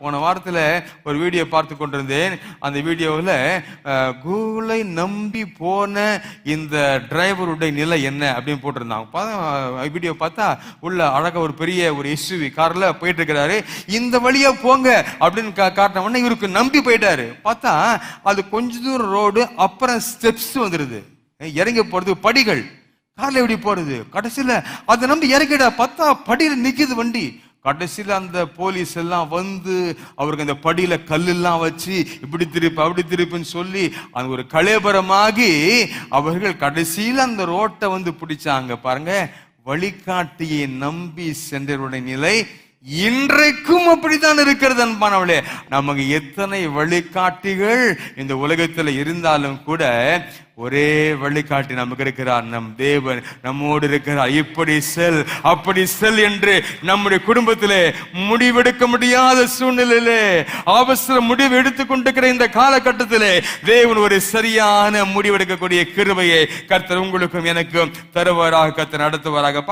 போன வாரத்துல ஒரு வீடியோ பார்த்து கொண்டிருந்தேன். அந்த வீடியோவில் கூகுளை நம்பி போன இந்த டிரைவருடைய நிலை என்ன அப்படின்னு போட்டிருந்தாங்க. வீடியோ பார்த்தா உள்ள அழகா ஒரு பெரிய ஒரு எஸ்யூவி கார்ல போயிட்டு இருக்கிறாரு. இந்த வழியா போங்க அப்படின்னு காட்டின உடனே இவருக்கு நம்பி போயிட்டாரு. பார்த்தா அது கொஞ்ச தூரம் ரோடு, அப்புறம் ஸ்டெப்ஸ் வந்துருது, இறங்கி போறது படிகள். கார்ல எப்படி போறது? கடைசியில அதை நம்பி இறங்கிடா பார்த்தா படியில நிக்குது வண்டி. கடைசியில அந்த போலீஸ் எல்லாம் வந்து அவருக்கு அந்த படியில கல்லெல்லாம் வச்சு இப்படி திருப்பி அப்படி திருப்பின்னு சொல்லி அது ஒரு கலேபரமாகி அவர்கள் கடைசியில அந்த ரோட்டை வந்து பிடிச்சாங்க. பாருங்க, வழிகாட்டியை நம்பி சென்றவருடைய நிலை இன்றைக்கும் அப்படித்தான் இருக்கிறது. அன்பானவளே, நமக்கு எத்தனை வழிகாட்டிகள் இந்த உலகத்துல இருந்தாலும் கூட ஒரே வழிகாட்டி நமக்கு இருக்கிறார். நம் தேவன் நம்மோடு இருக்கிறார். இப்படி செல் அப்படி செல் என்று நம்முடைய குடும்பத்திலே முடிவெடுக்க முடியாத சூழ்நிலையிலே அவசர முடிவு எடுத்துக் கொண்டிருக்கிற இந்த காலகட்டத்திலே தேவன் ஒரு சரியான முடிவெடுக்கக்கூடிய கிருபையை கர்த்தர் உங்களுக்கும் எனக்கும் தருவாராக, கர்த்தர் நடத்துவாராக.